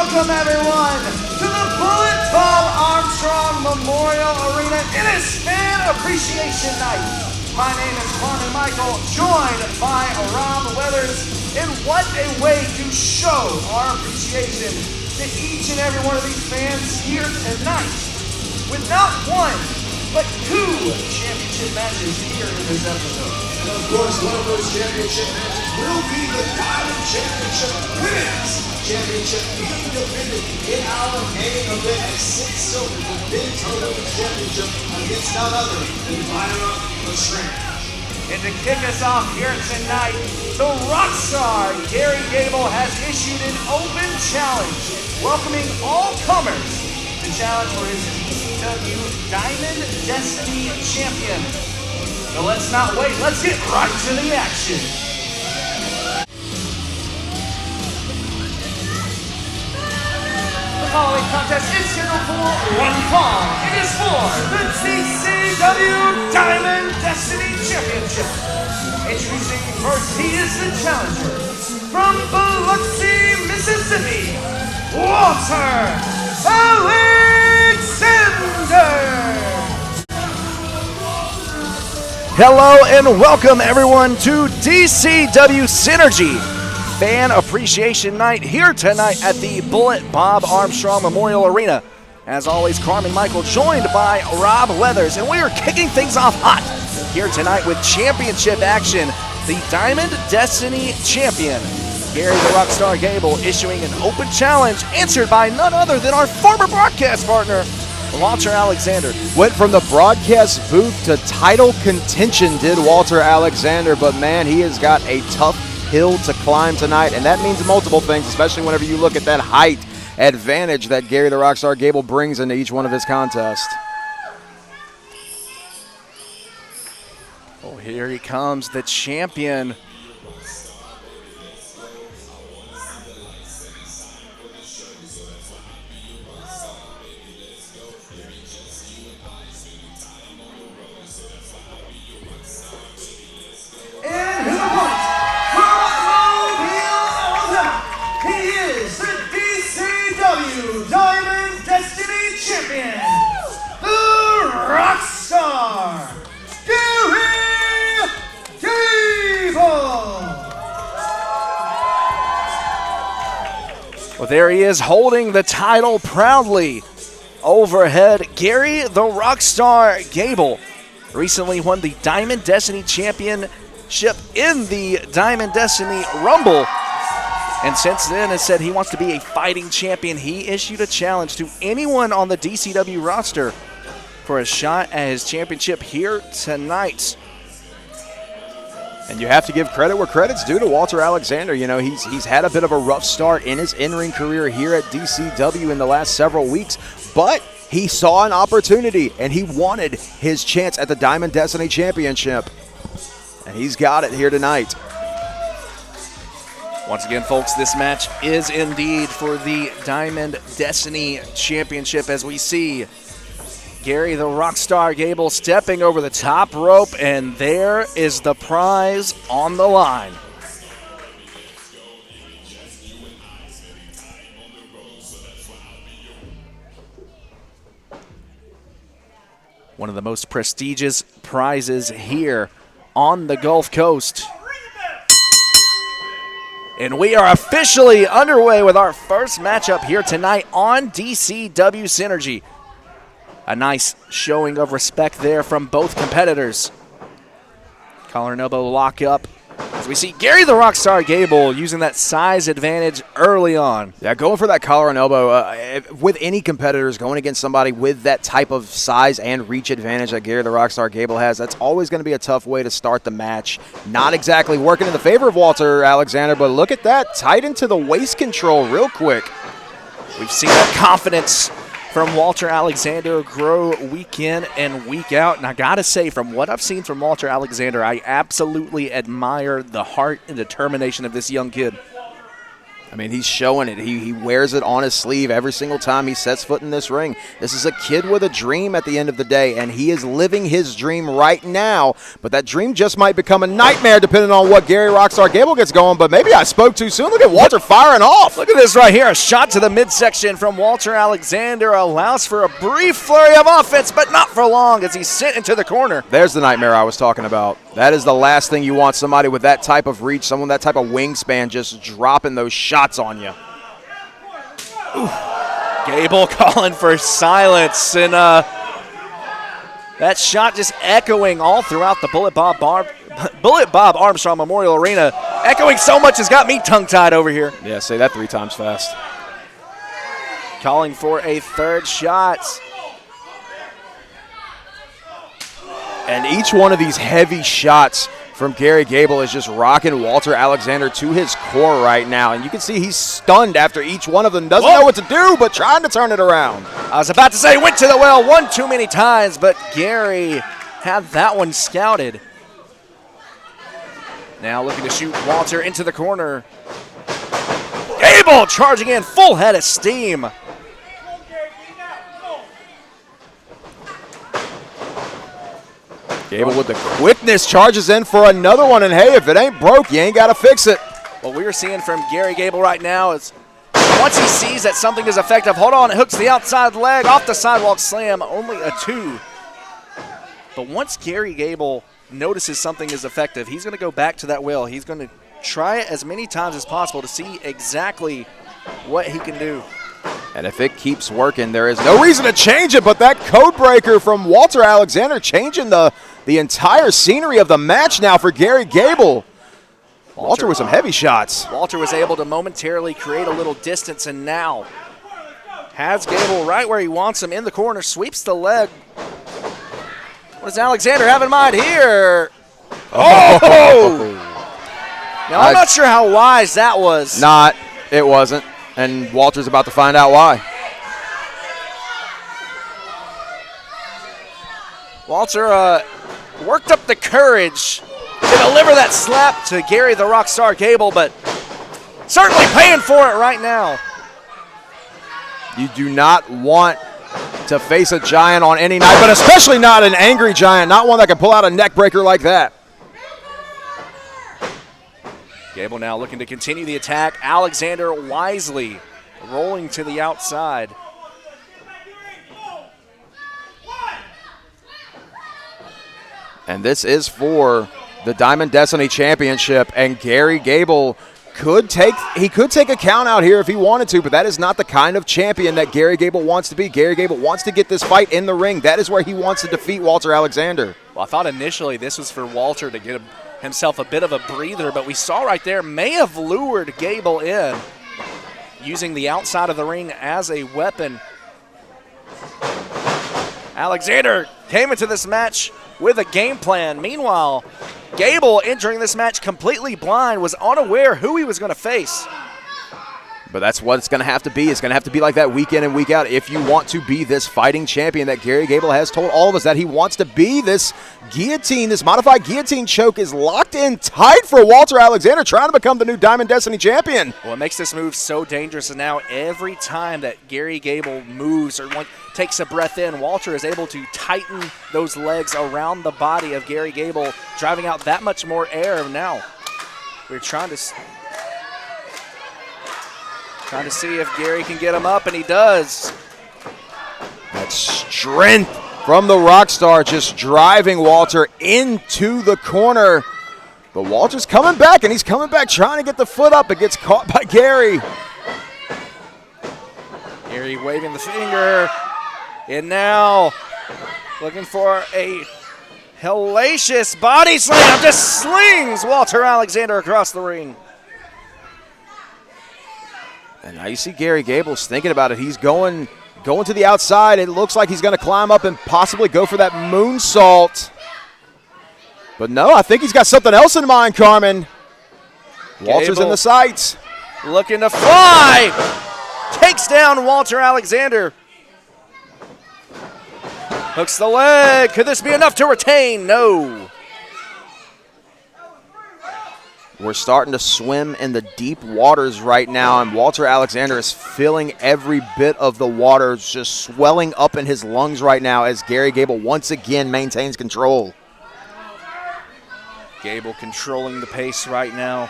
welcome everyone to the Bullet Bob Armstrong Memorial Arena. It is Fan Appreciation Night. My name is Carmen Michael, joined by Rob Weathers, and what a way to show our appreciation to each and every one of these fans here tonight. With not one, but two championship matches here in this episode. And of course, one of those championship matches will be the Diamond Championship Women's Championship being defended in our main event as Syd Silver defends her Women's Championship against none other than Gable. And to kick us off here tonight, the rockstar Gary Gable has issued an open challenge, welcoming all comers to challenge for his DCW Diamond Destiny Champion. So let's not wait, let's get right to the action. The following contest is scheduled for one fall. It is for the DCW Diamond Destiny Championship. Introducing first, he is the challenger from Biloxi, Mississippi, Walter Alexander. Hello and welcome everyone to DCW Synergy Fan Appreciation Night here tonight at the Bullet Bob Armstrong Memorial Arena. As always, Carmen Michael joined by Rob Weathers, and we are kicking things off hot here tonight with championship action. The Diamond Destiny Champion, Gary the Rockstar Gable, issuing an open challenge answered by none other than our former broadcast partner, Walter Alexander. Went from the broadcast booth to title contention, did Walter Alexander, but man, he has got a tough hill to climb tonight, and that means multiple things, especially whenever you look at that height advantage that Gary the Rockstar Gable brings into each one of his contests. Oh, here he comes, the champion. Diamond Destiny Champion, the Rockstar, Gary Gable. Well, there he is holding the title proudly overhead. Gary the Rockstar Gable recently won the Diamond Destiny Championship in the Diamond Destiny Rumble. And since then has said he wants to be a fighting champion. He issued a challenge to anyone on the DCW roster for a shot at his championship here tonight. And you have to give credit where credit's due to Walter Alexander. You know, he's had a bit of a rough start in his in-ring career here at DCW in the last several weeks, but he saw an opportunity and he wanted his chance at the Diamond Destiny Championship. And he's got it here tonight. Once again, folks, this match is indeed for the Diamond Destiny Championship, as we see Gary the Rockstar Gable stepping over the top rope, and there is the prize on the line. One of the most prestigious prizes here on the Gulf Coast. And we are officially underway with our first matchup here tonight on DCW Synergy. A nice showing of respect there from both competitors. Collar and elbow lock up as we see Gary the Rockstar Gable using that size advantage early on. Yeah, going for that collar and elbow with any competitors, going against somebody with that type of size and reach advantage that Gary the Rockstar Gable has, that's always going to be a tough way to start the match. Not exactly working in the favor of Walter Alexander, but look at that, tight into the waist control real quick. We've seen that confidence from Walter Alexander grow week in and week out. And I got to say, from what I've seen from Walter Alexander, I absolutely admire the heart and determination of this young kid. I mean, he's showing it. He wears it on his sleeve every single time he sets foot in this ring. This is a kid with a dream at the end of the day, and he is living his dream right now. But that dream just might become a nightmare depending on what Gary Rockstar Gable gets going. But maybe I spoke too soon. Look at Walter firing off. Look at this right here. A shot to the midsection from Walter Alexander allows for a brief flurry of offense, but not for long as he's sent into the corner. There's the nightmare I was talking about. That is the last thing you want, somebody with that type of reach, someone with that type of wingspan just dropping those shots on you. Ooh. Gable calling for silence, and that shot just echoing all throughout the Bullet Bob Armstrong Memorial Arena. Echoing so much has got me tongue-tied over here. Yeah, say that 3 times fast. Calling for a third shot. And each one of these heavy shots from Gary Gable is just rocking Walter Alexander to his core right now. And you can see he's stunned after each one of them. Doesn't know what to do, but trying to turn it around. I was about to say went to the well one too many times, but Gary had that one scouted. Now looking to shoot Walter into the corner. Gable charging in full head of steam. Gable with the quickness charges in for another one, and hey, if it ain't broke, you ain't got to fix it. What we are seeing from Gary Gable right now is once he sees that something is effective, hold on, it hooks the outside leg off the sidewalk slam, only a 2. But once Gary Gable notices something is effective, he's going to go back to that well. He's going to try it as many times as possible to see exactly what he can do. And if it keeps working, there is no reason to change it, but that code breaker from Walter Alexander changing the entire scenery of the match now for Gary Gable. Walter with some heavy shots. Walter was able to momentarily create a little distance, and now has Gable right where he wants him in the corner, sweeps the leg. What does Alexander have in mind here? Oh! Now, I'm not sure how wise that was. It wasn't. And Walter's about to find out why. Walter worked up the courage to deliver that slap to Gary the Rockstar Gable, but certainly paying for it right now. You do not want to face a giant on any night, but especially not an angry giant, not one that can pull out a neck breaker like that. Gable now looking to continue the attack. Alexander wisely rolling to the outside. And this is for the Diamond Destiny Championship, and Gary Gable could take a count out here if he wanted to, but that is not the kind of champion that Gary Gable wants to be. Gary Gable wants to get this fight in the ring. That is where he wants to defeat Walter Alexander. Well, I thought initially this was for Walter to get himself a bit of a breather, but we saw right there may have lured Gable in, using the outside of the ring as a weapon. Alexander came into this match with a game plan. Meanwhile, Gable entering this match completely blind, was unaware who he was going to face. But that's what it's going to have to be. It's going to have to be like that week in and week out if you want to be this fighting champion that Gary Gable has told all of us that he wants to be. This guillotine, this modified guillotine choke is locked in tight for Walter Alexander, trying to become the new Diamond Destiny champion. Well, it makes this move so dangerous, and now every time that Gary Gable moves or takes a breath in, Walter is able to tighten those legs around the body of Gary Gable, driving out that much more air. Now we're trying to see if Gary can get him up, and he does. That strength from the Rockstar just driving Walter into the corner. But Walter's coming back, and he's coming back trying to get the foot up. It gets caught by Gary. Gary waving the finger, and now looking for a hellacious body slam. Just slings Walter Alexander across the ring. And now you see Gary Gable's thinking about it. He's going to the outside. It looks like he's going to climb up and possibly go for that moonsault. But no, I think he's got something else in mind, Carmen. Walter's in the sights. Looking to fly. Takes down Walter Alexander. Hooks the leg. Could this be enough to retain? No. We're starting to swim in the deep waters right now, and Walter Alexander is feeling every bit of the water just swelling up in his lungs right now as Gary Gable once again maintains control. Gable controlling the pace right now.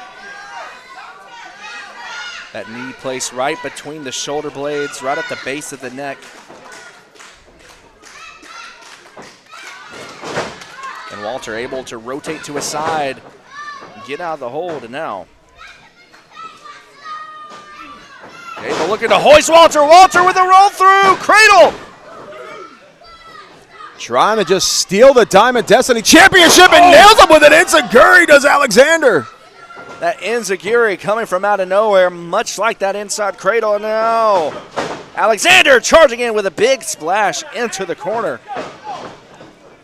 That knee placed right between the shoulder blades, right at the base of the neck. And Walter able to rotate to his side, get out of the hold, and now Gable looking to hoist Walter. Walter with a roll through, cradle. Trying to just steal the Diamond Destiny Championship and nails him with an enziguri, does Alexander. That enziguri coming from out of nowhere, much like that inside cradle. Now Alexander charging in with a big splash into the corner.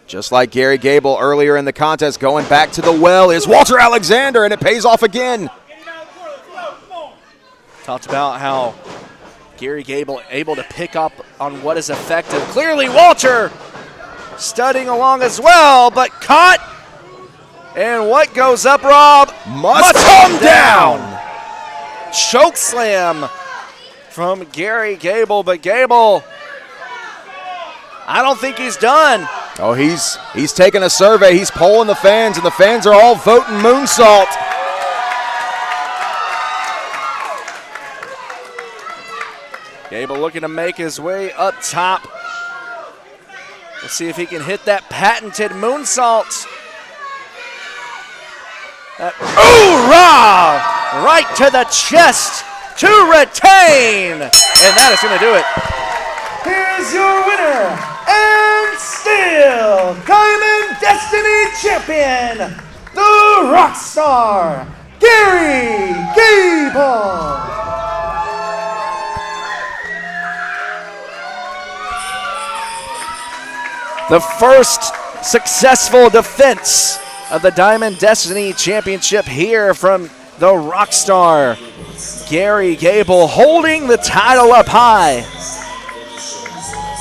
Just like Gary Gable earlier in the contest, going back to the well is Walter Alexander, and it pays off again. Talked about how Gary Gable able to pick up on what is effective. Clearly Walter studying along as well, but caught. And what goes up, Rob, must come down. Choke slam from Gary Gable, but Gable, I don't think he's done. Oh, he's taking a survey. He's polling the fans, and the fans are all voting moonsault. Gable looking to make his way up top. Let's see if he can hit that patented moonsault. Hoorah! Right to the chest to retain. And that is going to do it. Here's your winner and still Diamond Destiny champion, the Rockstar, Gary Gable. The first successful defense of the Diamond Destiny Championship here from the Rockstar, Gary Gable, holding the title up high.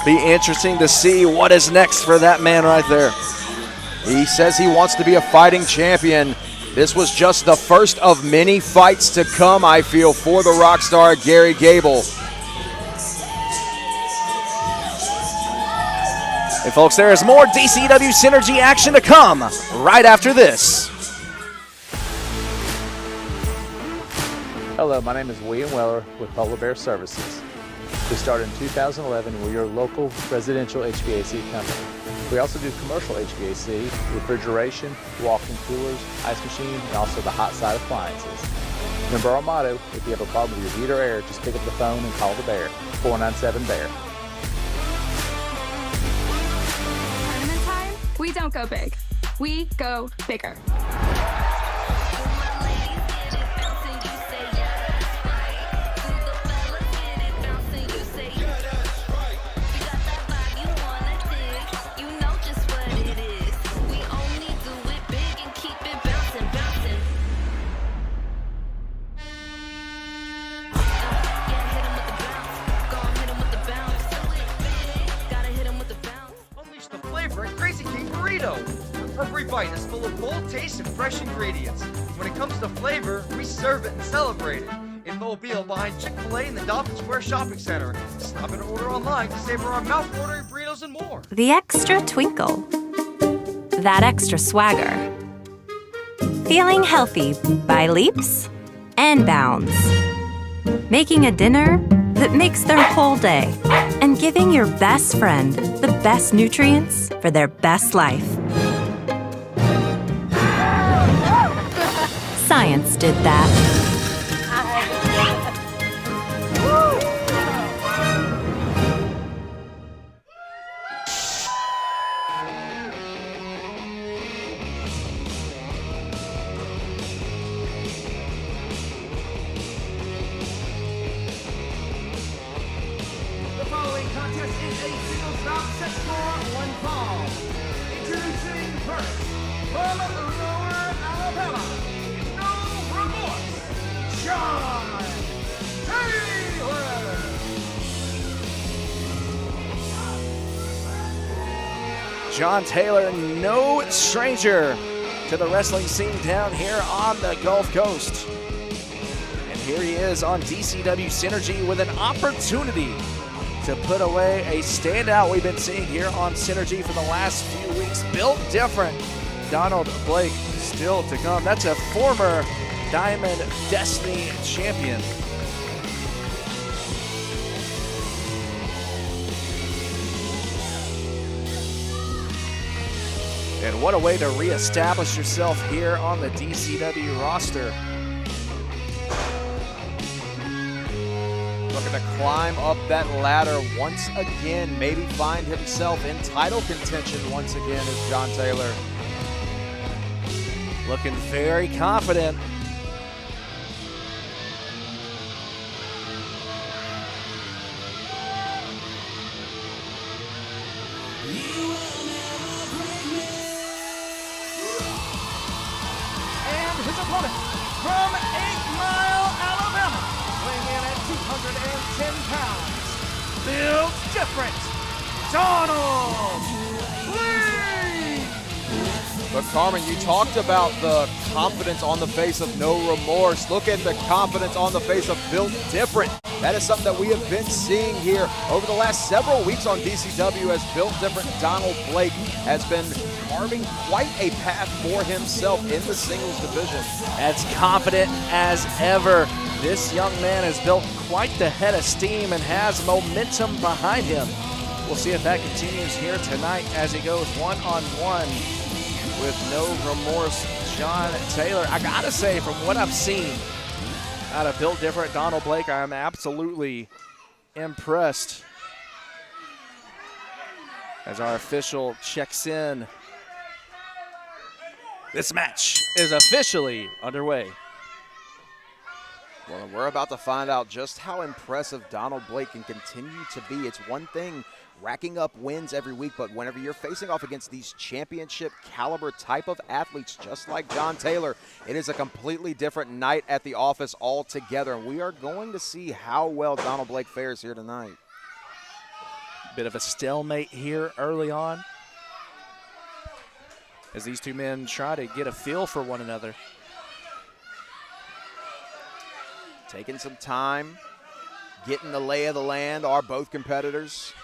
Be interesting to see what is next for that man right there. He says he wants to be a fighting champion. This was just the first of many fights to come, I feel, for the Rockstar, Gary Gable. And folks, there is more DCW Synergy action to come right after this. Hello, my name is William Weller with Polar Bear Services. We started in 2011. We're your local residential HVAC company. We also do commercial HVAC, refrigeration, walk-in coolers, ice machine, and also the hot side appliances. Remember our motto, if you have a problem with your heat or air, just pick up the phone and call the Bear, 497-BEAR. Tournament time? We don't go big. We go bigger. Every bite is full of bold taste and fresh ingredients. When it comes to flavor, we serve it and celebrate it. In Mobile, behind Chick-fil-A in the Dolphin Square Shopping Center. Stop and order online to savor our mouth-watering burritos and more. The extra twinkle. That extra swagger. Feeling healthy by leaps and bounds. Making a dinner that makes their whole day. And giving your best friend the best nutrients for their best life. Science did that. The following contest is a single stop set score, one fall. Introducing first, from Lower Alabama, no remorse, John Taylor. John Taylor, no stranger to the wrestling scene down here on the Gulf Coast. And here he is on DCW Synergy with an opportunity to put away a standout we've been seeing here on Synergy for the last few weeks. Built different. Donald Blake still to come. That's a former Diamond Destiny champion. And what a way to reestablish yourself here on the DCW roster. Looking to climb up that ladder once again, maybe find himself in title contention once again as John Taylor. Looking very confident. And his opponent from 8 Mile, Alabama, weighing in at 210 pounds, built different, Donald Blake. But Carmen, you talked about the confidence on the face of No Remorse. Look at the confidence on the face of Built Different. That is something that we have been seeing here over the last several weeks on DCW as Built Different Donald Blake has been carving quite a path for himself in the singles division. As confident as ever. This young man has built quite the head of steam and has momentum behind him. We'll see if that continues here tonight as he goes one-on-one with No Remorse John Taylor. I gotta say, from what I've seen out of Built Different Donald Blake, I am absolutely impressed. As our official checks in, this match is officially underway. Well, we're about to find out just how impressive Donald Blake can continue to be. It's one thing racking up wins every week, but whenever you're facing off against these championship caliber type of athletes, just like John Taylor, it is a completely different night at the office altogether. And we are going to see how well Donald Blake fares here tonight. Bit of a stalemate here early on as these two men try to get a feel for one another. Taking some time, getting the lay of the land are both competitors.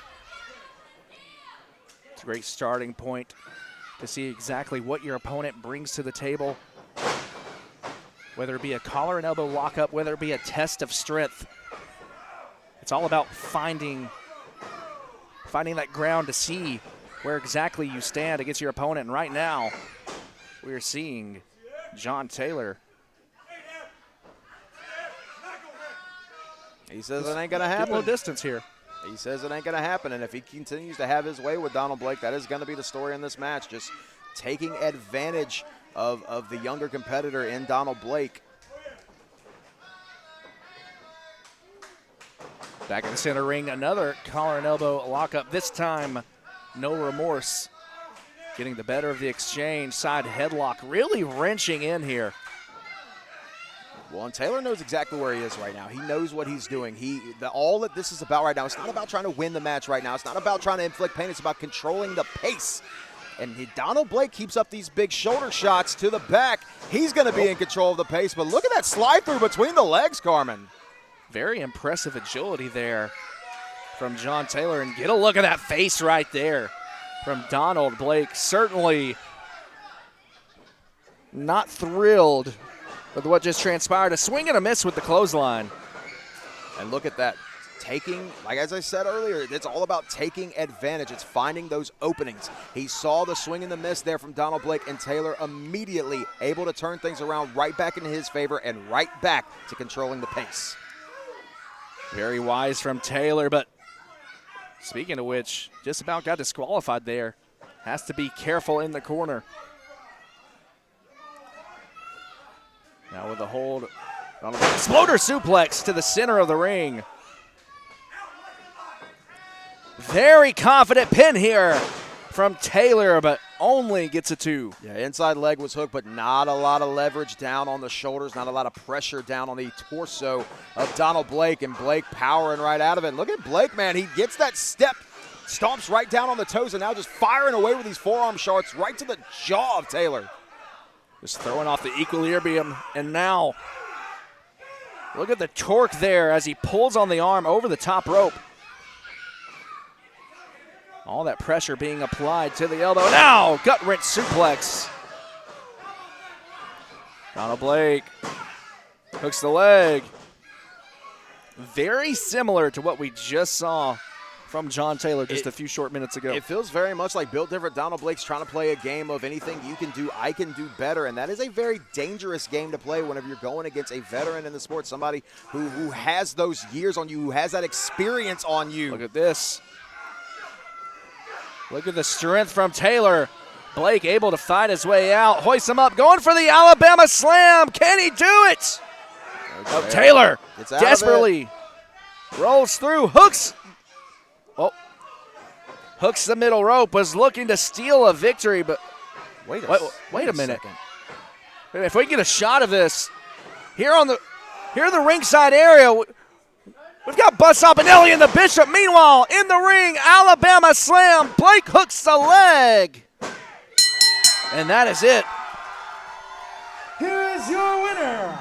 It's a great starting point to see exactly what your opponent brings to the table, whether it be a collar and elbow lockup, whether it be a test of strength. It's all about finding that ground to see where exactly you stand against your opponent. And right now, we're seeing John Taylor. He says it ain't going to happen. A little distance here. He says it ain't going to happen, and if he continues to have his way with Donald Blake, that is going to be the story in this match, just taking advantage of the younger competitor in Donald Blake. Back in the center ring, another collar and elbow lockup. This time, No Remorse getting the better of the exchange. Side headlock really wrenching in here. Well, and Taylor knows exactly where he is right now. He knows what he's doing. All that this is about right now, it's not about trying to win the match right now. It's not about trying to inflict pain. It's about controlling the pace. And Donald Blake keeps up these big shoulder shots to the back. He's going to be in control of the pace, but look at that slide through between the legs, Carmen. Very impressive agility there from John Taylor. And get a look at that face right there from Donald Blake. Certainly not thrilled with what just transpired. A swing and a miss with the clothesline. And look at that. Taking, like as I said earlier, it's all about taking advantage. It's finding those openings. He saw the swing and the miss there from Donald Blake, and Taylor immediately able to turn things around right back in his favor and right back to controlling the pace. Very wise from Taylor, but speaking of which, just about got disqualified there. Has to be careful in the corner. Now with the hold, exploder suplex to the center of the ring. Very confident pin here from Taylor, but only gets a 2. Yeah, inside leg was hooked, but not a lot of leverage down on the shoulders, not a lot of pressure down on the torso of Donald Blake, and Blake powering right out of it. Look at Blake, man. He gets that step, stomps right down on the toes, and now just firing away with these forearm shots right to the jaw of Taylor. Just throwing off the equilibrium, and now look at the torque there as he pulls on the arm over the top rope. All that pressure being applied to the elbow. Now, gut wrench suplex. Donald Blake hooks the leg. Very similar to what we just saw from John Taylor just a few short minutes ago. It feels very much like Built Different. Donald Blake's trying to play a game of anything you can do, I can do better, and that is a very dangerous game to play whenever you're going against a veteran in the sport, somebody who has those years on you, who has that experience on you. Look at this. Look at the strength from Taylor. Blake able to fight his way out, hoists him up, going for the Alabama slam. Can he do it? Oh, Taylor desperately rolls through, hooks. Oh, hooks the middle rope, was looking to steal a victory, but wait a minute. If we can get a shot of this, here in the ringside area, we've got Buzzsaw, Benelli, and the Bishop. Meanwhile, in the ring, Alabama slam. Blake hooks the leg. And that is it. Here is your winner,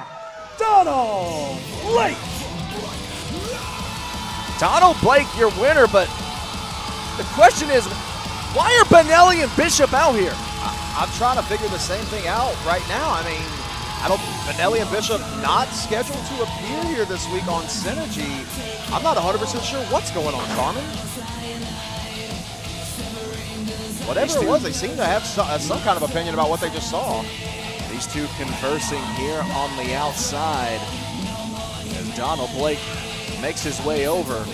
Donald Blake. Donald Blake, your winner, but the question is, why are Benelli and Bishop out here? I'm trying to figure the same thing out right now. I mean, Benelli and Bishop not scheduled to appear here this week on Synergy. I'm not 100% sure what's going on, Carmen. Whatever it was, they seem to have some kind of opinion about what they just saw. These two conversing here on the outside as Donald Blake makes his way over.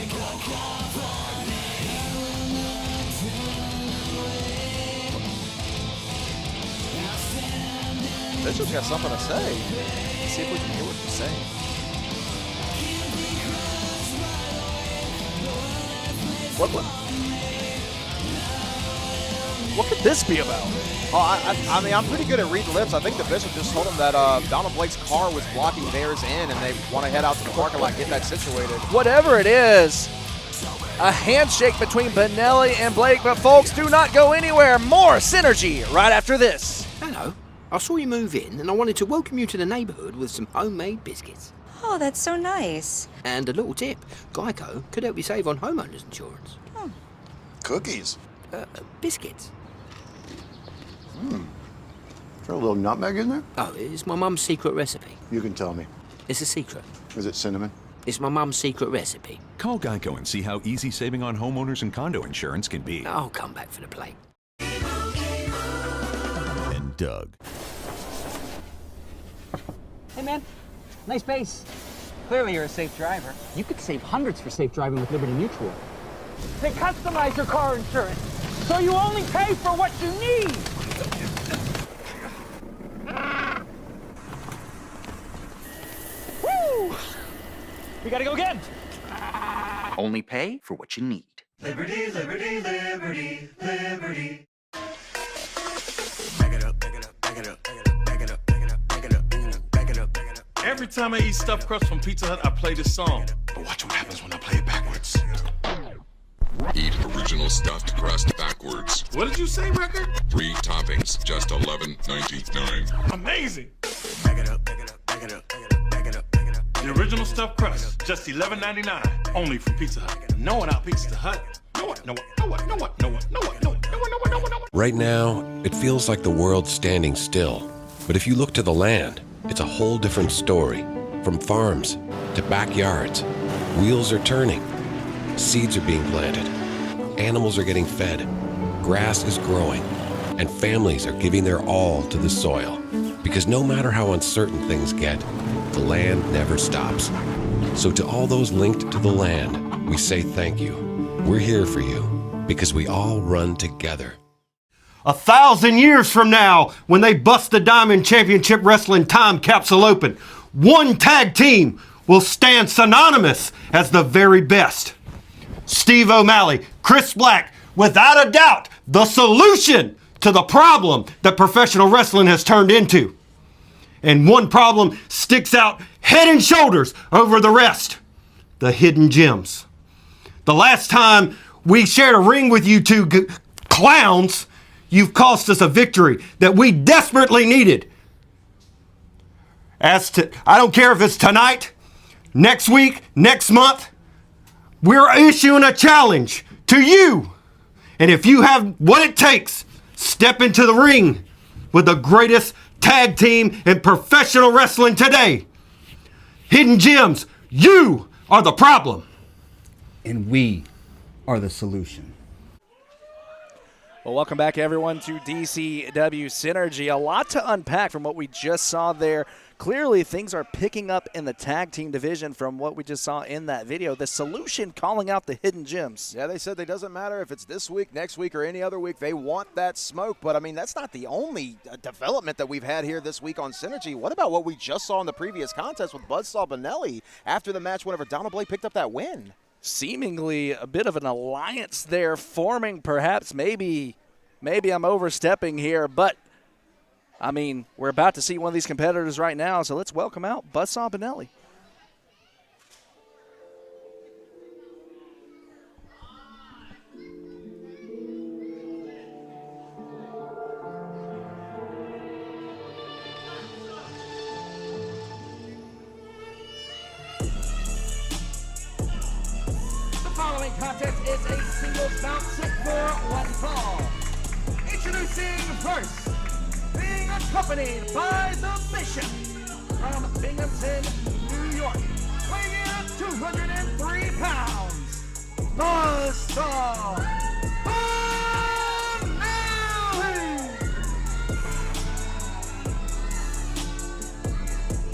Bishop's got something to say. Let's see if we can hear what he's saying. What could this be about? Oh, I mean, I'm pretty good at reading lips. I think the Bishop just told him that Donald Blake's car was blocking theirs in, and they want to head out to the parking lot and get that situated. Whatever it is, a handshake between Benelli and Blake, but folks, do not go anywhere. More Synergy right after this. Hello. I saw you move in, and I wanted to welcome you to the neighborhood with some homemade biscuits. Oh, that's so nice. And a little tip, Geico could help you save on homeowners insurance. Oh. Cookies. Biscuits. Is there a little nutmeg in there? Oh, it's my mum's secret recipe. You can tell me. It's a secret. Is it cinnamon? It's my mum's secret recipe. Call Geico and see how easy saving on homeowners and condo insurance can be. I'll come back for the plate. And Doug. Hey man, nice base. Clearly you're a safe driver. You could save hundreds for safe driving with Liberty Mutual. They customize your car insurance, so you only pay for what you need. Woo! We gotta go again. Only pay for what you need. Liberty, liberty, liberty, liberty. Every time I eat stuffed crust from Pizza Hut, I play this song. But watch what happens when I play it backwards. Eat original stuffed crust backwards. What did you say, Record? 3 toppings, just $11.99. Amazing. The original stuffed crust, just $11.99. Only from Pizza Hut. No one out Pizza Hut. No one. Right now, it feels like the world's standing still. But if you look to the land, it's a whole different story. From farms to backyards, wheels are turning. Seeds are being planted. Animals are getting fed. Grass is growing. And families are giving their all to the soil. Because no matter how uncertain things get, the land never stops. So to all those linked to the land, we say thank you. We're here for you because we all run together. 1,000 years from now, when they bust the Diamond Championship Wrestling Time Capsule open, one tag team will stand synonymous as the very best. Steve O'Malley, Chris Black, without a doubt, the solution to the problem that professional wrestling has turned into. And one problem sticks out head and shoulders over the rest: the hidden gems. The last time we shared a ring with you two clowns, you've cost us a victory that we desperately needed. I don't care if it's tonight, next week, next month, we're issuing a challenge to you. And if you have what it takes, step into the ring with the greatest tag team in professional wrestling today. Hidden Gems, you are the problem. And we are the solution. Well, welcome back, everyone, to DCW Synergy. A lot to unpack from what we just saw there. Clearly, things are picking up in the tag team division from what we just saw in that video. The Solution calling out the Hidden Gems. Yeah, they said it doesn't matter if it's this week, next week, or any other week. They want that smoke. But, I mean, that's not the only development that we've had here this week on Synergy. What about what we just saw in the previous contest with Buzzsaw Benelli after the match whenever Donald Blake picked up that win? Seemingly a bit of an alliance there forming, perhaps. Maybe I'm overstepping here, but I mean, we're about to see one of these competitors right now, so let's welcome out Buzzsaw Benelli. The following contest is a singles bout set for one fall. Introducing first, being accompanied by the Bishop from Binghamton, New York, weighing in at 203 pounds, Buzzsaw Benelli.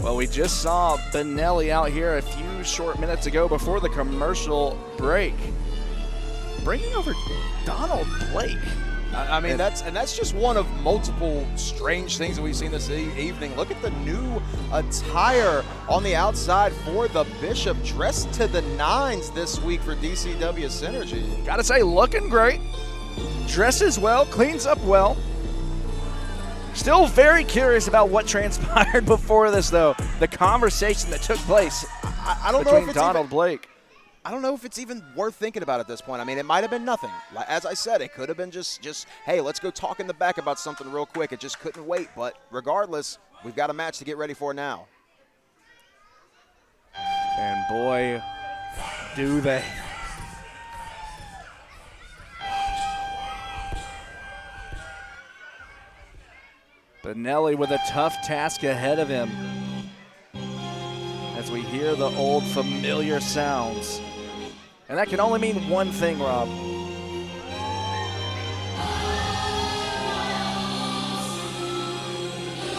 Well, we just saw Benelli out here a few short minutes ago before the commercial break, bringing over Donald Blake. I mean, that's just one of multiple strange things that we've seen this evening. Look at the new attire on the outside for the Bishop, dressed to the nines this week for DCW Synergy. Gotta say, looking great. Dresses well, cleans up well. Still very curious about what transpired before this, though. The conversation that took place I don't know if it's Donald Blake. I don't know if it's even worth thinking about at this point. I mean, it might have been nothing. As I said, it could have been just hey, let's go talk in the back about something real quick. It just couldn't wait. But regardless, we've got a match to get ready for now. And boy, do they. Benelli with a tough task ahead of him as we hear the old familiar sounds. And that can only mean one thing, Rob.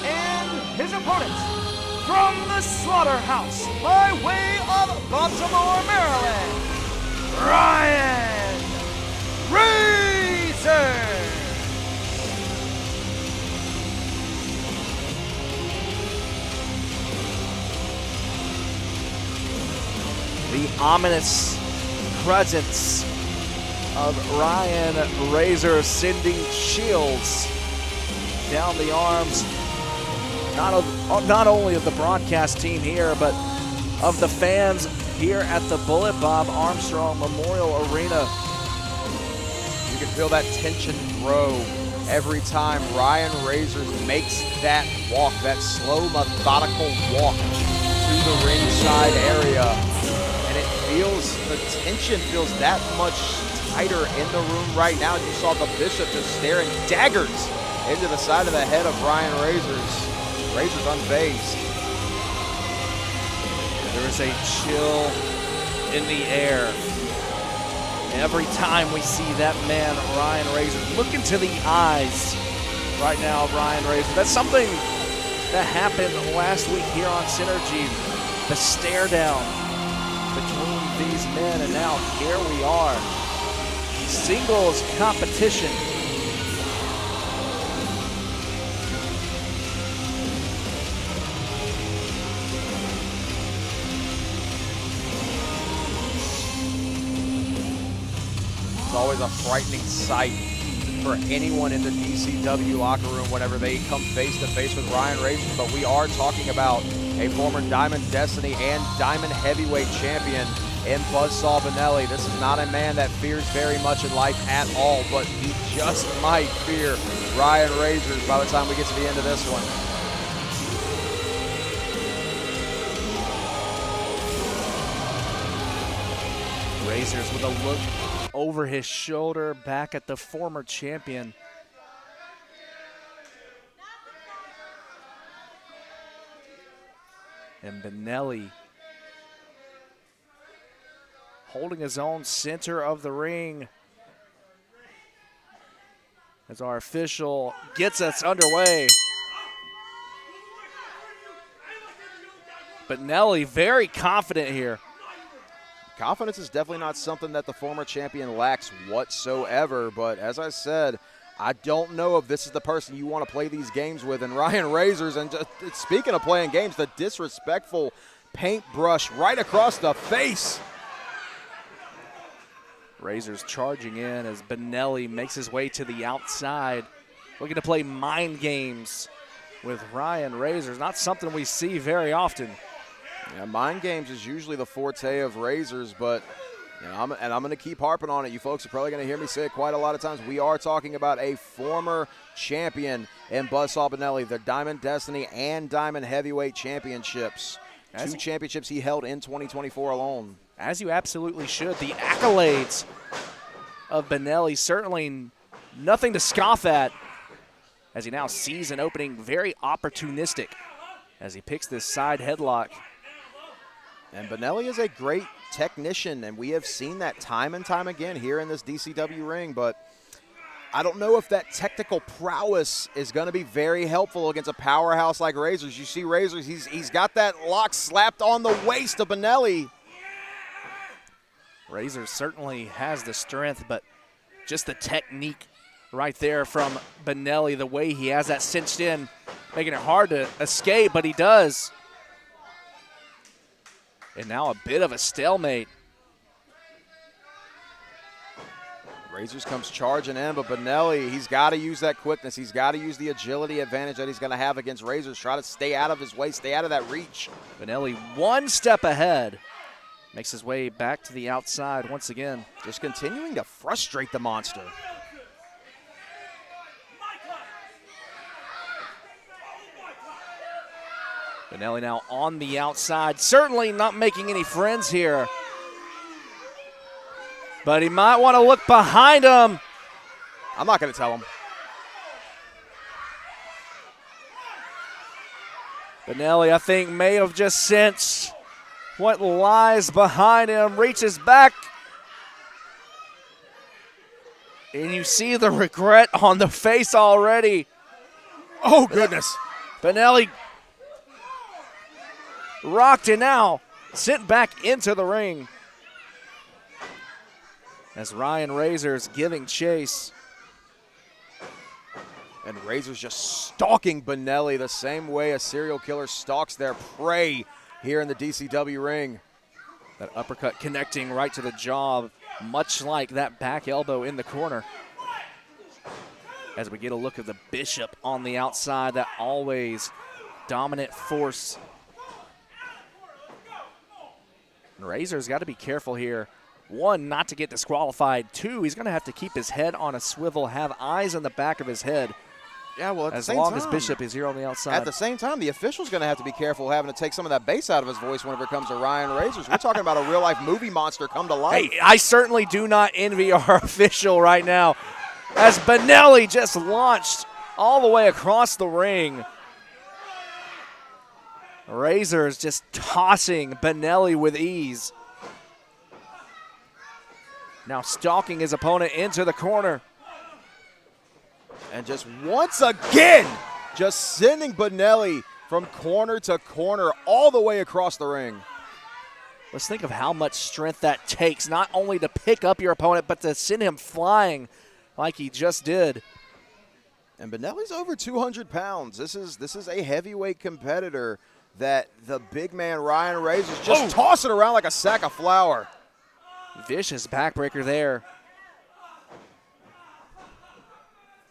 And his opponent from the slaughterhouse by way of Baltimore, Maryland, Ryan Razor. The ominous presence of Ryan Razor sending chills down the arms, not only of the broadcast team here, but of the fans here at the Bullet Bob Armstrong Memorial Arena. You can feel that tension grow every time Ryan Razor makes that walk, that slow, methodical walk to the ringside area. The tension feels that much tighter in the room right now. You saw the Bishop just staring daggers into the side of the head of Ryan Razor's unfazed. There is a chill in the air every time we see that man, Ryan Razor. Look into the eyes right now of Ryan Razor. That's something that happened last week here on Synergy. The stare down between these men, and now here we are. Singles competition. It's always a frightening sight for anyone in the DCW locker room whenever they come face to face with Ryan Razor, but we are talking about a former Diamond Destiny and Diamond Heavyweight champion in Buzzsaw Benelli. This is not a man that fears very much in life at all, but he just might fear Ryan Razor by the time we get to the end of this one. Razors with a look over his shoulder back at the former champion. And Benelli holding his own center of the ring as our official gets us underway. Benelli very confident here. Confidence is definitely not something that the former champion lacks whatsoever, but as I said, I don't know if this is the person you want to play these games with. And Ryan Razors, and just, speaking of playing games, the disrespectful paintbrush right across the face. Razors charging in as Benelli makes his way to the outside, looking to play mind games with Ryan Razors. Not something we see very often. Yeah, mind games is usually the forte of Razors, but I'm going to keep harping on it. You folks are probably going to hear me say it quite a lot of times. We are talking about a former champion in Buzzsaw Benelli, the Diamond Destiny and Diamond Heavyweight Championships. Two championships he held in 2024 alone. As you absolutely should. The accolades of Benelli, certainly nothing to scoff at, as he now sees an opening very opportunistic as he picks this side headlock. And Benelli is a great technician, and we have seen that time and time again here in this DCW ring, but I don't know if that technical prowess is going to be very helpful against a powerhouse like Razors. You see Razors, he's got that lock slapped on the waist of Benelli. Razors certainly has the strength, but just the technique right there from Benelli, the way he has that cinched in, making it hard to escape, but he does. And now a bit of a stalemate. Razors comes charging in, but Benelli, he's got to use that quickness. He's got to use the agility advantage that he's going to have against Razors. Try to stay out of his way, stay out of that reach. Benelli one step ahead. Makes his way back to the outside once again. Just continuing to frustrate the monster. Benelli now on the outside, certainly not making any friends here. But he might want to look behind him. I'm not going to tell him. Benelli, I think, may have just sensed what lies behind him, reaches back. And you see the regret on the face already. Oh, goodness. Benelli rocked and now sent back into the ring as Ryan Razors giving chase. And Razors just stalking Benelli the same way a serial killer stalks their prey here in the DCW ring. That uppercut connecting right to the jaw, much like that back elbow in the corner. As we get a look at the Bishop on the outside, that always dominant force. And Razor's got to be careful here. One, not to get disqualified. Two, he's going to have to keep his head on a swivel, have eyes on the back of his head. Yeah, well, as long as Bishop is here on the outside. At the same time, the official's going to have to be careful having to take some of that bass out of his voice whenever it comes to Ryan Razors. We're talking about a real-life movie monster come to life. Hey, I certainly do not envy our official right now as Benelli just launched all the way across the ring. Razors just tossing Benelli with ease. Now stalking his opponent into the corner. And just once again, just sending Benelli from corner to corner all the way across the ring. Let's think of how much strength that takes, not only to pick up your opponent, but to send him flying like he just did. And Benelli's over 200 pounds. This is a heavyweight competitor that the big man Ryan Razors just tossing around like a sack of flour. Vicious backbreaker there.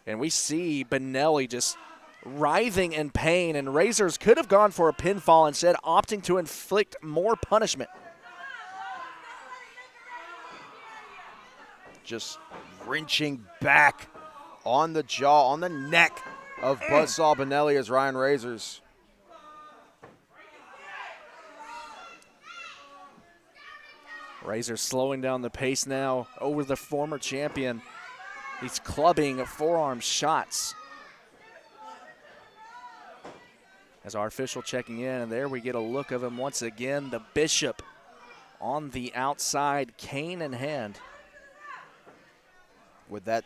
And we see Benelli just writhing in pain, and Razors could have gone for a pinfall, instead opting to inflict more punishment. Just wrenching back on the jaw, on the neck of Buzzsaw Benelli as Ryan Razors. Razor slowing down the pace now over the former champion. He's clubbing forearm shots. As our official checking in, and there we get a look of him once again. The Bishop on the outside, cane in hand. With that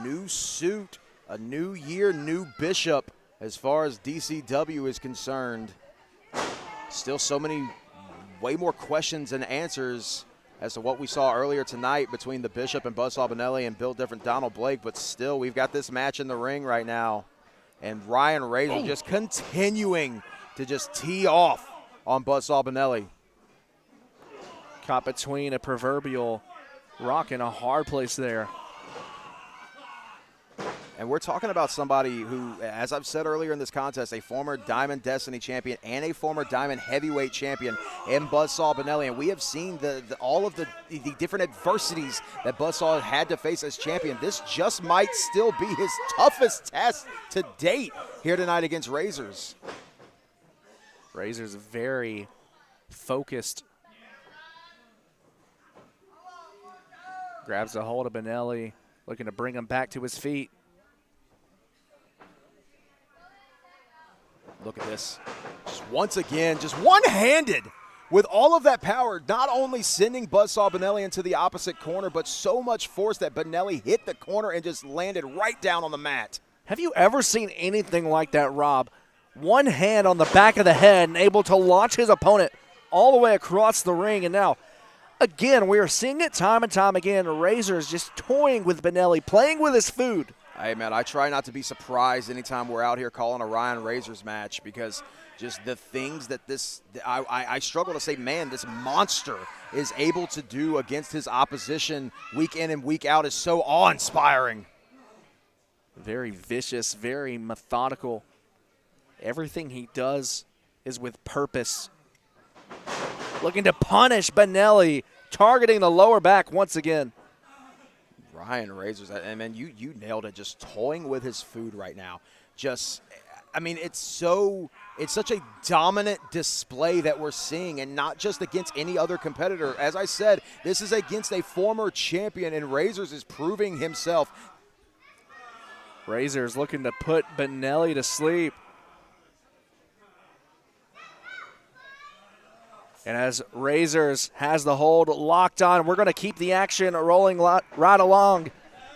new suit, a new year, new Bishop, as far as DCW is concerned. Still so many, way more questions and answers as to what we saw earlier tonight between the Bishop and Buzzsaw Benelli and Bill Different Donald Blake, but still we've got this match in the ring right now. And Ryan Razor just continuing to just tee off on Buzzsaw Benelli. Caught between a proverbial rock and a hard place there. And we're talking about somebody who, as I've said earlier in this contest, a former Diamond Destiny champion and a former Diamond Heavyweight champion in Buzzsaw Benelli. And we have seen all of the different adversities that Buzzsaw had to face as champion. This just might still be his toughest test to date here tonight against Razors. Razors very focused. Grabs a hold of Benelli, looking to bring him back to his feet. Look at this. Just once again, just one-handed with all of that power, not only sending Buzzsaw Benelli into the opposite corner, but so much force that Benelli hit the corner and just landed right down on the mat. Have you ever seen anything like that, Rob? One hand on the back of the head and able to launch his opponent all the way across the ring. And now, again, we are seeing it time and time again. Razor's just toying with Benelli, playing with his food. Hey, man, I try not to be surprised anytime we're out here calling a Ryan Razors match, because just the things that I struggle to say, man, this monster is able to do against his opposition week in and week out is so awe-inspiring. Very vicious, very methodical. Everything he does is with purpose. Looking to punish Benelli, targeting the lower back once again. Ryan Razors, and man, you nailed it. Just toying with his food right now. Just, I mean, it's such a dominant display that we're seeing, and not just against any other competitor. As I said, this is against a former champion, and Razors is proving himself. Razors looking to put Benelli to sleep. And as Razors has the hold locked on, we're going to keep the action rolling right along.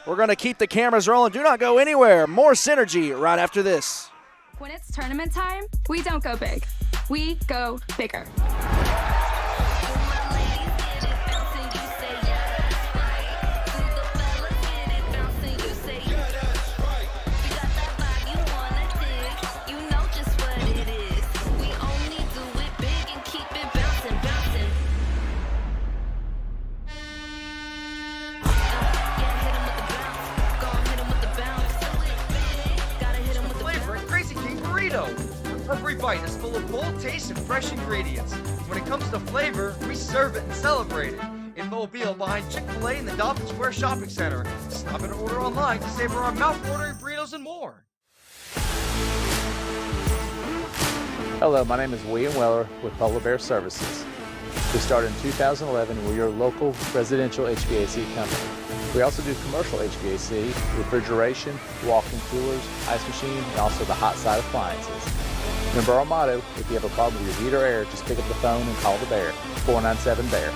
We're going to keep the cameras rolling. Do not go anywhere. More Synergy right after this. When it's tournament time, we don't go big. We go bigger. Every bite is full of bold taste and fresh ingredients. When it comes to flavor, we serve it and celebrate it. In Mobile, behind Chick-fil-A in the Dolphin Square Shopping Center. Stop and order online to savor our mouth-watering burritos and more. Hello, my name is William Weller with Polar Bear Services. We started in 2011 and we're your local residential HVAC company. We also do commercial HVAC, refrigeration, walk-in coolers, ice machine, and also the hot side appliances. Remember our motto, if you have a problem with your heat or air, just pick up the phone and call the Bear, 497-BEAR.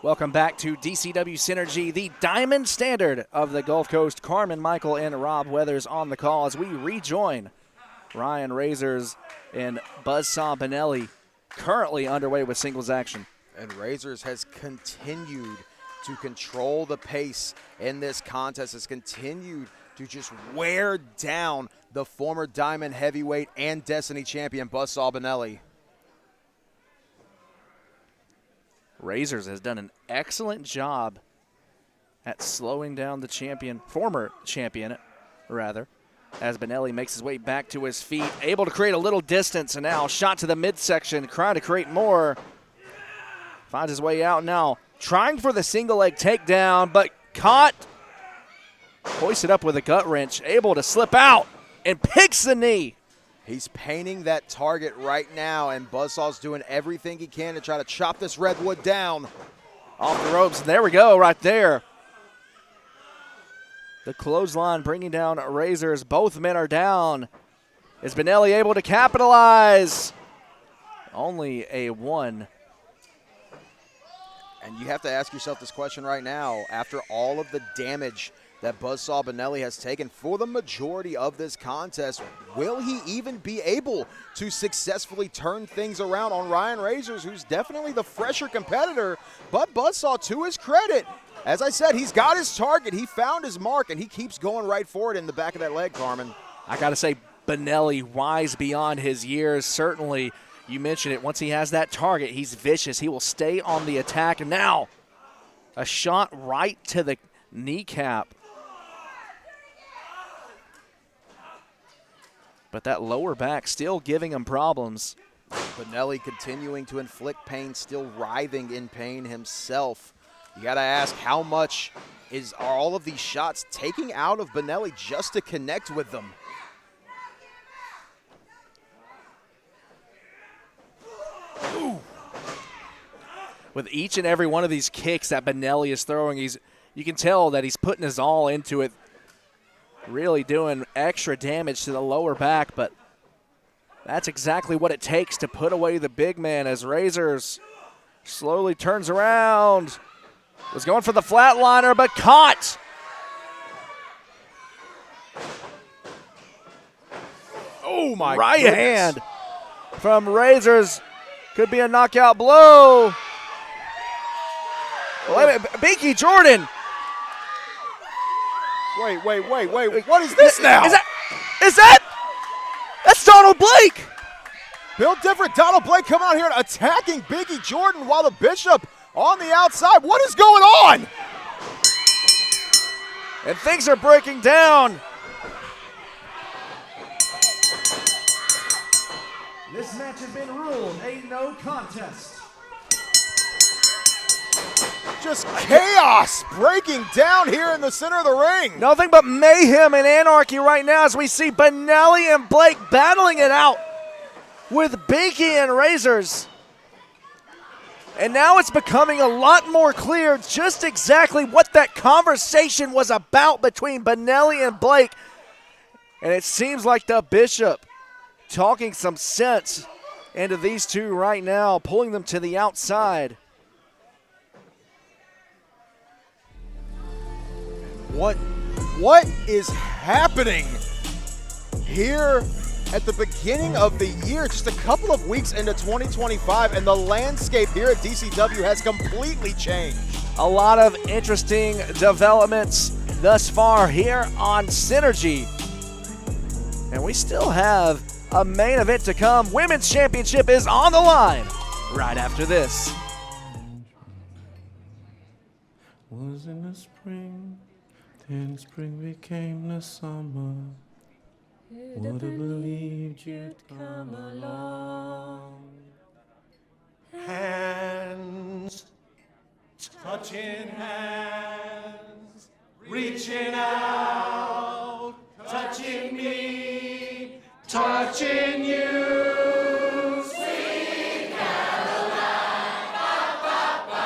Welcome back to DCW Synergy, the diamond standard of the Gulf Coast. Carmen Michael and Rob Weathers on the call as we rejoin Ryan Razors and Buzzsaw Benelli, currently underway with singles action. And Razors has continued to control the pace in this contest, has continued to just wear down the former Diamond Heavyweight and Destiny champion Buzzsaw Benelli. Razors has done an excellent job at slowing down the former champion, as Benelli makes his way back to his feet, able to create a little distance, and now shot to the midsection, trying to create more. Finds his way out now, trying for the single leg takedown, but caught. Hoisted up with a gut wrench, able to slip out and picks the knee. He's painting that target right now, and Buzzsaw's doing everything he can to try to chop this redwood down. Off the ropes, and there we go right there. The clothesline bringing down Razors. Both men are down. Is Benelli able to capitalize? Only a 1. And you have to ask yourself this question right now. After all of the damage that Buzzsaw Benelli has taken for the majority of this contest, will he even be able to successfully turn things around on Ryan Razors, who's definitely the fresher competitor? But Buzzsaw, to his credit, as I said, he's got his target. He found his mark, and he keeps going right for it in the back of that leg, Carmen. I got to say, Benelli, wise beyond his years. Certainly, you mentioned it. Once he has that target, he's vicious. He will stay on the attack. And now, a shot right to the kneecap. But that lower back still giving him problems. Benelli continuing to inflict pain, still writhing in pain himself. You got to ask, how much are all of these shots taking out of Benelli just to connect with them? Ooh. With each and every one of these kicks that Benelli is throwing, you can tell that he's putting his all into it, really doing extra damage to the lower back, but that's exactly what it takes to put away the big man as Razors slowly turns around. Was going for the flatliner, but caught. Oh, my right goodness. Hand from Razors. Could be a knockout blow. Wait a minute, Binky Jordan. Wait. What is this now? Is that? That's Donald Blake. Built different. Donald Blake coming out here and attacking Binky Jordan while the Bishop on the outside. What is going on? And things are breaking down. This match has been ruled a no contest. Just chaos breaking down here in the center of the ring. Nothing but mayhem and anarchy right now as we see Benelli and Blake battling it out with Binky and Razors. And now it's becoming a lot more clear just exactly what that conversation was about between Benelli and Blake. And it seems like the Bishop talking some sense into these two right now, pulling them to the outside. What is happening here at the beginning of the year, just a couple of weeks into 2025, and the landscape here at DCW has completely changed. A lot of interesting developments thus far here on Synergy. And we still have a main event to come. Women's Championship is on the line right after this. Was in the spring, then spring became the summer. Would have believed you'd come along. Hands, touching hands, reaching out, touching me, touching you. Sweet Caroline, ba, ba, ba.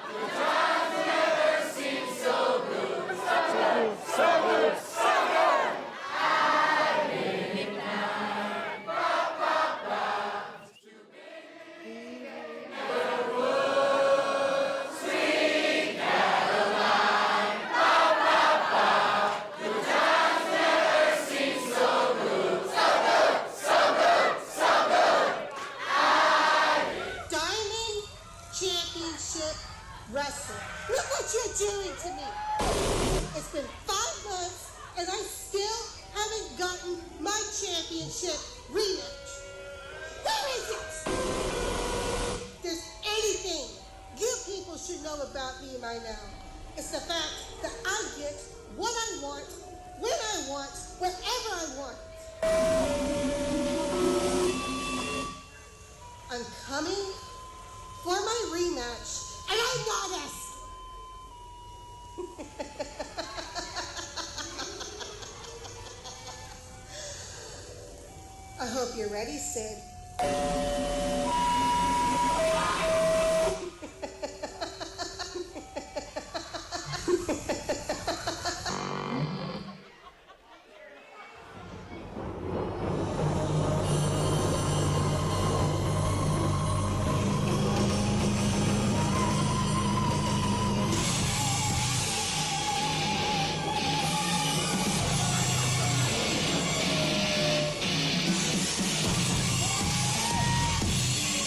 The times never seem so good, so good, so good, so good. Wrestling. Look what you're doing to me. It's been 5 months and I still haven't gotten my championship rematch. Where is it? If there's anything you should know about me by now. It's the fact that I get what I want, when I want, wherever I want. I'm coming for my rematch, and I'm not I hope you're ready, Syd.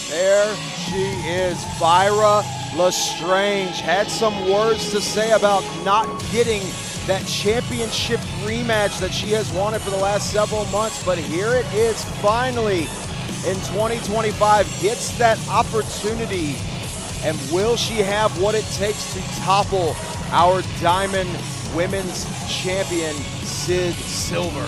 There she is, Vyra Lestrange. Had some words to say about not getting that championship rematch that she has wanted for the last several months, but here it is finally in 2025, gets that opportunity, and will she have what it takes to topple our Diamond Women's Champion, Syd Silver?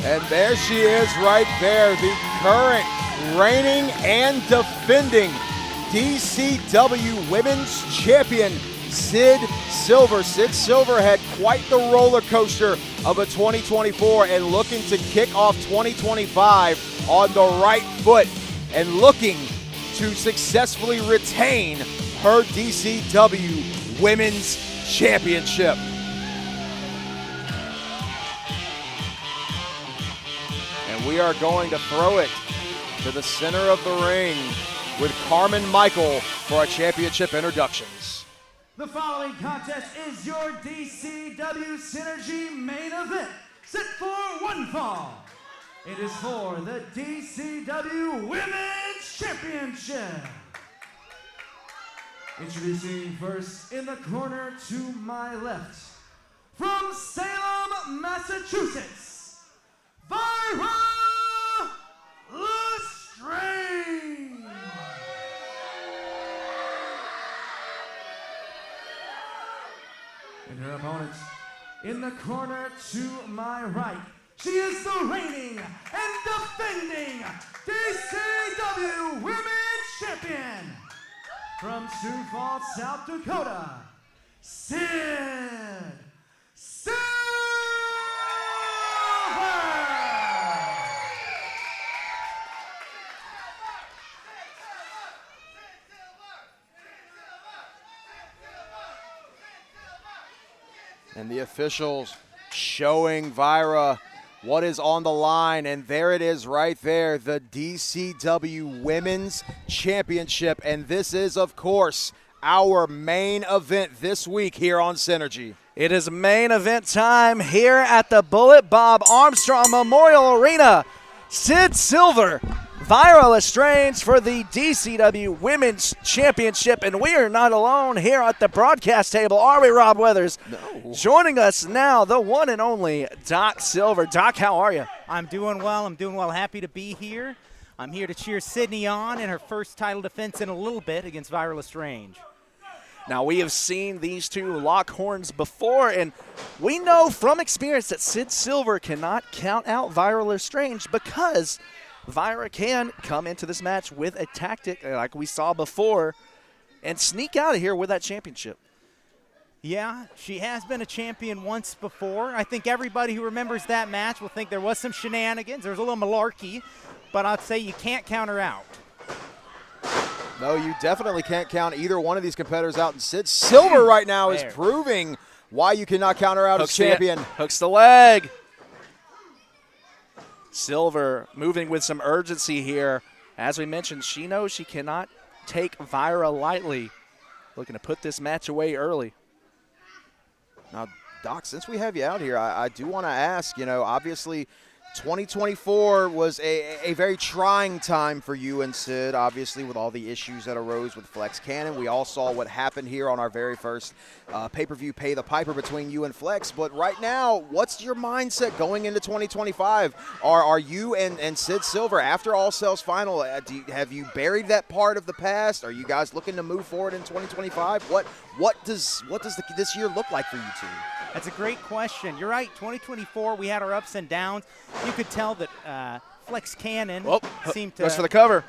And there she is right there, the current reigning and defending DCW Women's Champion, Syd Silver. Syd Silver had quite the roller coaster of a 2024 and looking to kick off 2025 on the right foot and looking to successfully retain her DCW Women's Championship. We are going to throw it to the center of the ring with Carmen Michael for our championship introductions. The following contest is your DCW Synergy main event, set for one fall. It is for the DCW Women's Championship. Introducing first in the corner to my left, from Salem, Massachusetts, Vyra Lestrange. And her opponent in the corner to my right, she is the reigning and defending DCW Women's Champion from Sioux Falls, South Dakota, Syd Silver. And the officials showing Vyra what is on the line, and there it is right there, the DCW Women's Championship. And this is, of course, our main event this week here on Synergy. It is main event time here at the Bullet Bob Armstrong Memorial Arena. Syd Silver, Vyra Lestrange for the DCW Women's Championship. And we are not alone here at the broadcast table, are we, Rob Weathers? No. Joining us now, the one and only Doc Silver. Doc, how are you? I'm doing well. Happy to be here. I'm here to cheer Sydney on in her first title defense in a little bit against Vyra Lestrange. Now, we have seen these two lock horns before, and we know from experience that Syd Silver cannot count out Vyra Lestrange because Vyra can come into this match with a tactic like we saw before and sneak out of here with that championship. Yeah, she has been a champion once before. I think everybody who remembers that match will think there was some shenanigans. There was a little malarkey, but I'd say you can't count her out. No, you definitely can't count either one of these competitors out. And Syd Silver right now is proving why you cannot count her out as champion. Hooks the leg. Silver moving with some urgency here. As we mentioned, she knows she cannot take Vira lightly. Looking to put this match away early. Now, Doc, since we have you out here, I do want to ask, obviously 2024 was a very trying time for you and Syd, obviously, with all the issues that arose with Flex Cannon. We all saw what happened here on our very first pay-per-view Pay the Piper between you and Flex. But right now, what's your mindset going into 2025? Are you and Syd Silver, after All Sales Final, have you buried that part of the past? Are you guys looking to move forward in 2025? What does this year look like for you two? That's a great question. You're right, 2024, we had our ups and downs. You could tell that Flex Cannon seemed to— goes for the cover.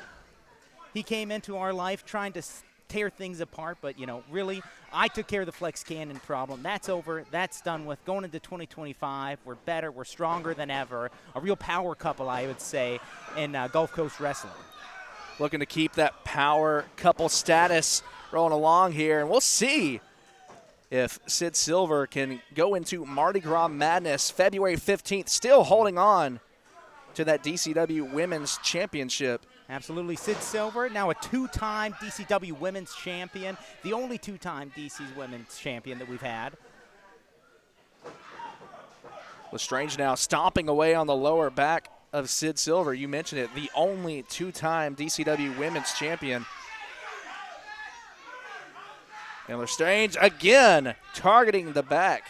He came into our life trying to tear things apart, but, really, I took care of the Flex Cannon problem. That's over. That's done with. Going into 2025, we're better. We're stronger than ever. A real power couple, I would say, in Gulf Coast Wrestling. Looking to keep that power couple status rolling along here, and we'll see if Syd Silver can go into Mardi Gras Madness February 15th, still holding on to that DCW Women's Championship. Absolutely. Syd Silver, now a two-time DCW Women's Champion, the only two-time DC's Women's Champion that we've had. Lestrange now stomping away on the lower back of Syd Silver. You mentioned it, the only two-time DCW Women's Champion. And Lestrange again targeting the back.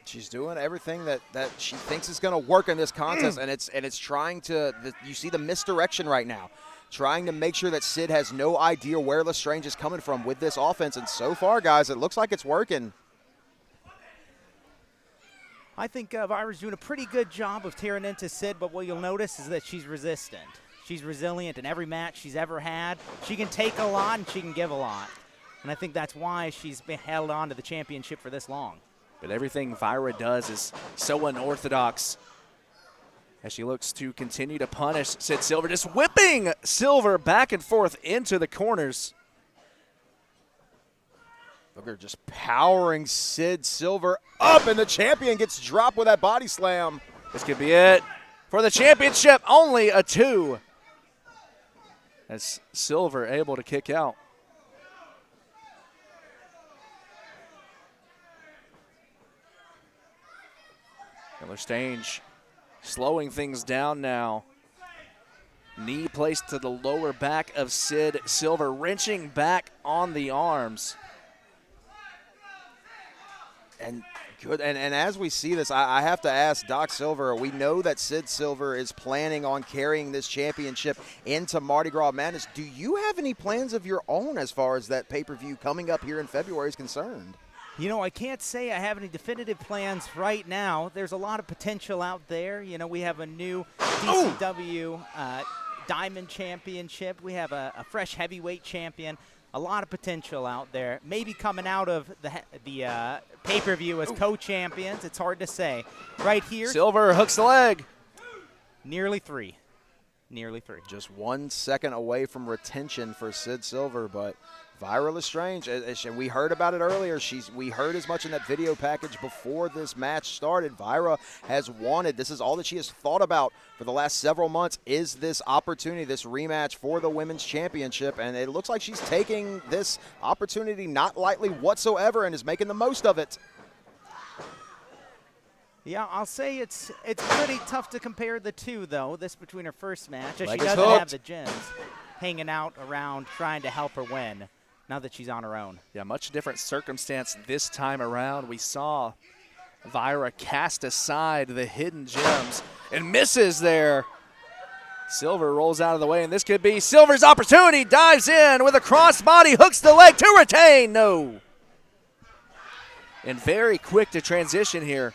She's doing everything that she thinks is going to work in this contest, and it's trying to. You see the misdirection right now, trying to make sure that Syd has no idea where Lestrange is coming from with this offense. And so far, guys, it looks like it's working. I think Vira's doing a pretty good job of tearing into Syd, but what you'll notice is that she's resistant. She's resilient in every match she's ever had. She can take a lot and she can give a lot. And I think that's why she's been held on to the championship for this long. But everything Vira does is so unorthodox as she looks to continue to punish Syd Silver, just whipping Silver back and forth into the corners. Booker just powering Syd Silver up, and the champion gets dropped with that body slam. This could be it for the championship. Only a 2 as Silver able to kick out. Lestrange slowing things down now. Knee placed to the lower back of Syd Silver, wrenching back on the arms. And good. And as we see this, I have to ask Doc Silver, we know that Syd Silver is planning on carrying this championship into Mardi Gras Madness. Do you have any plans of your own as far as that pay-per-view coming up here in February is concerned? I can't say I have any definitive plans right now. There's a lot of potential out there. We have a new DCW Diamond Championship. We have a fresh heavyweight champion. A lot of potential out there. Maybe coming out of the pay-per-view as co-champions. It's hard to say. Right here. Silver hooks the leg. Nearly 3. Nearly 3. Just 1 second away from retention for Syd Silver, but Vira Lestrange, and we heard about it earlier. We heard as much in that video package before this match started. Vira has wanted, this is all that she has thought about for the last several months, is this opportunity, this rematch for the Women's Championship, and it looks like she's taking this opportunity not lightly whatsoever and is making the most of it. Yeah, I'll say it's pretty tough to compare the two, though, this between her first match, as she doesn't have the gems hanging out around trying to help her win. Now that she's on her own. Yeah, much different circumstance this time around. We saw Vira cast aside the hidden gems and misses there. Silver rolls out of the way, and this could be Silver's opportunity. Dives in with a crossbody, hooks the leg to retain. No. And very quick to transition here.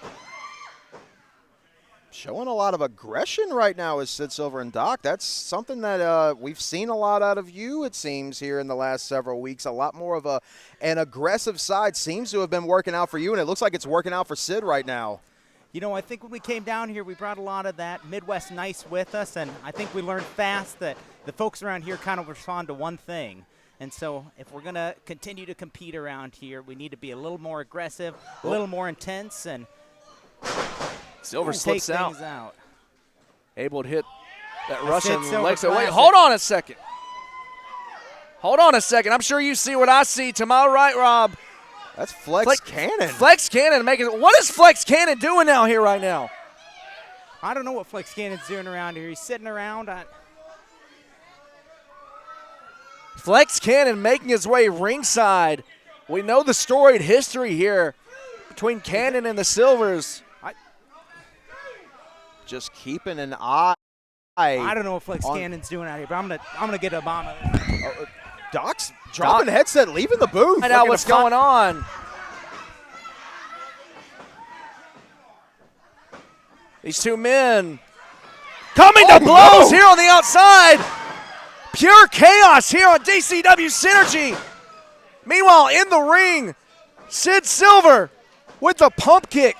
Showing a lot of aggression right now is Syd Silver, and Doc, that's something that we've seen a lot out of you, it seems, here in the last several weeks. A lot more of an aggressive side seems to have been working out for you, and it looks like it's working out for Syd right now. I think when we came down here, we brought a lot of that Midwest nice with us, and I think we learned fast that the folks around here kind of respond to one thing. And so if we're going to continue to compete around here, we need to be a little more aggressive, a little more intense, and Silver slips out. Able to hit that Russian Silver leg. So wait, classic. hold on a second. Hold on a second. I'm sure you see what I see. To my right, Rob. That's Flex Cannon. Flex Cannon making. What is Flex Cannon doing now here right now? I don't know what Flex Cannon's doing around here. He's sitting around. Flex Cannon making his way ringside. We know the storied history here between Cannon and the Silvers. Just keeping an eye. I don't know what Flex Cannon's doing out here, but I'm gonna get Obama. Doc's dropping the headset, leaving the booth. Find out what's going on. These two men coming to blows here on the outside. Pure chaos here on DCW Synergy. Meanwhile, in the ring, Syd Silver with the pump kick.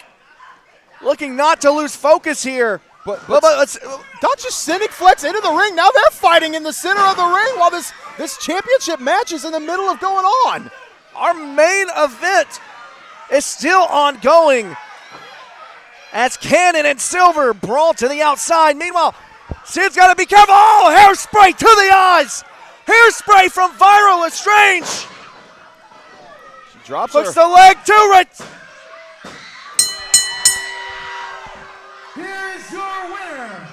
Looking not to lose focus here. But Doc just sending Flex into the ring. Now they're fighting in the center of the ring while this championship match is in the middle of going on. Our main event is still ongoing as Cannon and Silver brawl to the outside. Meanwhile, Syd's got to be careful. Oh, hairspray to the eyes. Hairspray from Viral Lestrange. She drops Puts the leg to it. Here is your winner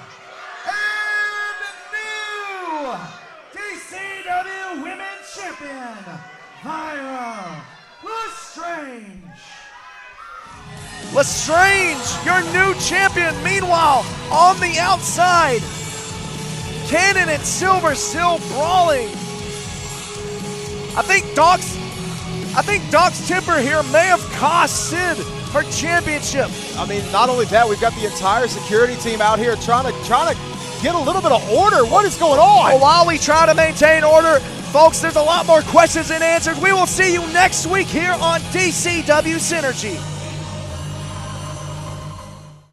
and new DCW Women's Champion, Viral Lestrange. Lestrange, your new champion. Meanwhile, on the outside, Cannon and Silver still brawling. I think Doc's temper here may have cost Syd her championship. I mean, not only that, we've got the entire security team out here trying to get a little bit of order. What is going on? Well, while we try to maintain order, folks, there's a lot more questions and answers. We will see you next week here on DCW Synergy.